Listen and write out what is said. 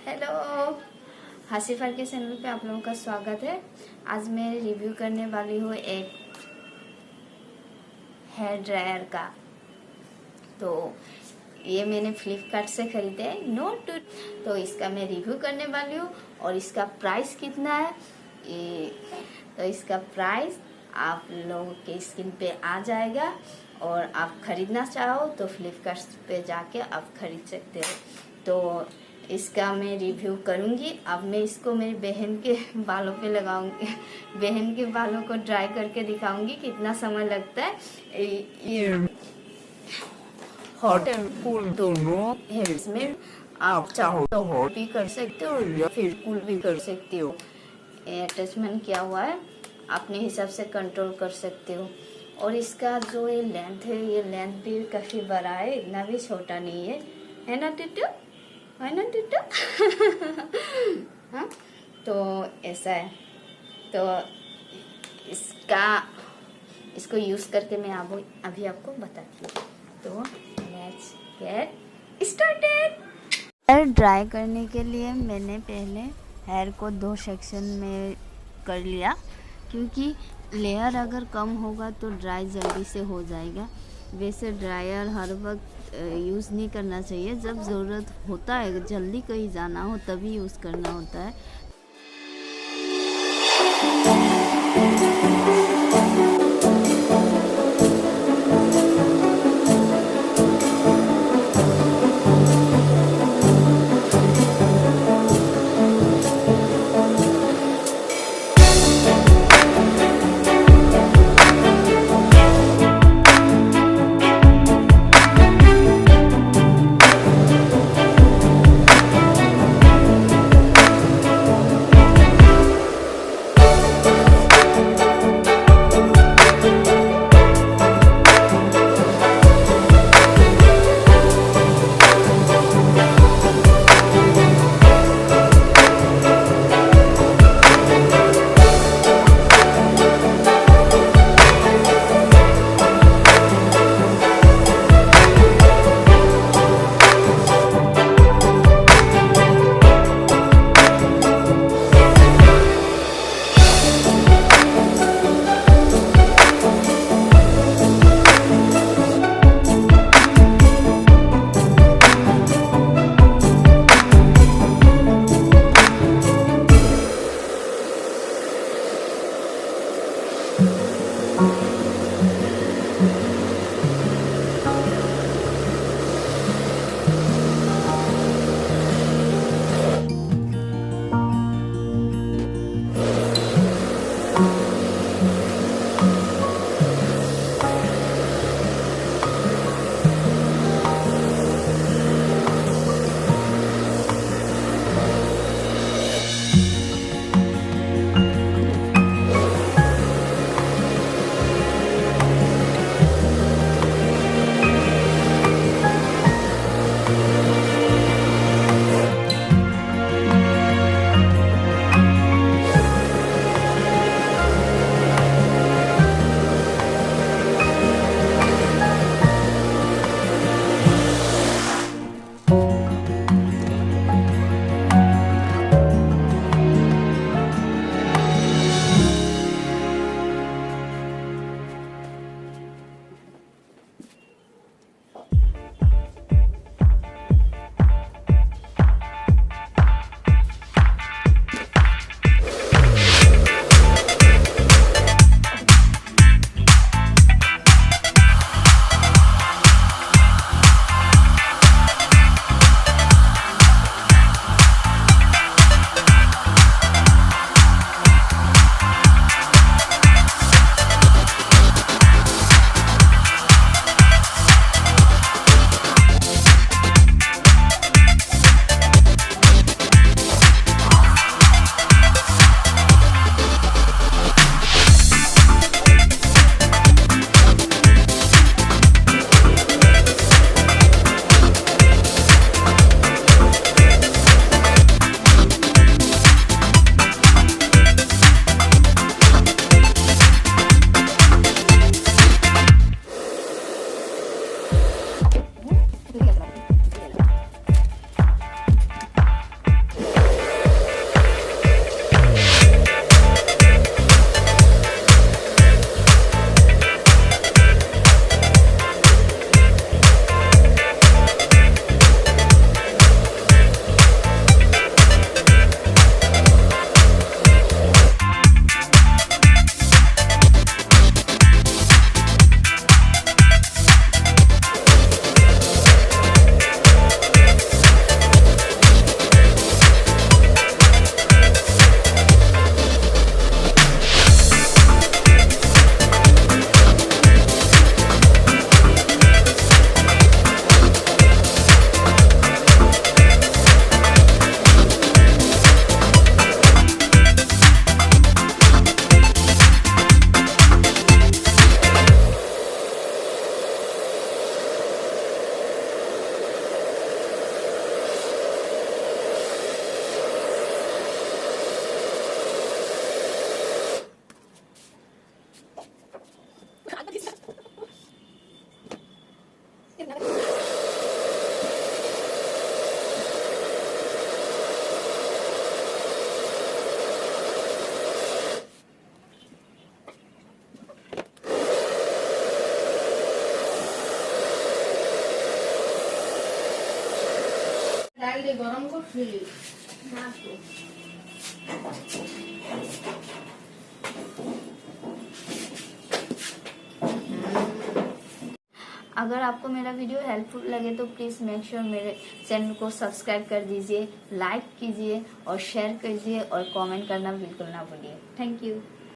Hello, हासिफा के channel पे आप लोगों का स्वागत है। आज मैं रिव्यू करने वाली हूँ एक हेयर ड्रायर का। तो ये मैंने फ्लिपकार्ट से खरीदे है, नोट तो इसका मैं रिव्यू करने वाली हूँ। और इसका प्राइस कितना है तो इसका प्राइस आप लोगों के स्क्रीन पे आ जाएगा। और आप खरीदना चाहो तो फ्लिपकार्ट पे जाके आप खरीद सकते हो। तो इसका मैं रिव्यू करूँगी। अब मैं इसको मेरी बहन के बालों पे लगाऊंगी, बहन के बालों को ड्राई करके दिखाऊंगी कितना समय लगता है। ये हॉट एंड कूल दोनों है, इसमें आप चाहो तो हॉट भी कर सकते हो या फिर कूल भी कर सकते हो। अटैचमेंट किया हुआ है, अपने हिसाब से कंट्रोल कर सकते हो। और इसका जो ये लेंथ है, ये लेंथ भी काफ़ी बड़ा है, इतना भी छोटा नहीं है ना टिट्टू? है ना टिट्टू? हाँ, तो ऐसा है। तो इसको यूज़ करके मैं अभी आपको बताती हूँ। तो let's get started. Hair dry करने के लिए मैंने पहले हेयर को 2 सेक्शन में कर लिया, क्योंकि लेयर अगर कम होगा तो ड्राई जल्दी से हो जाएगा। वैसे ड्रायर हर वक्त यूज़ नहीं करना चाहिए, जब ज़रूरत होता है, जल्दी कहीं जाना हो तभी यूज़ करना होता है। ডাল দিয়ে গরম করছিলি না তো अगर आपको मेरा वीडियो हेल्पफुल लगे तो प्लीज़ मेक श्योर मेरे चैनल को सब्सक्राइब कर दीजिए, लाइक कीजिए और शेयर कीजिए और कमेंट करना बिल्कुल ना भूलिए। Thank you.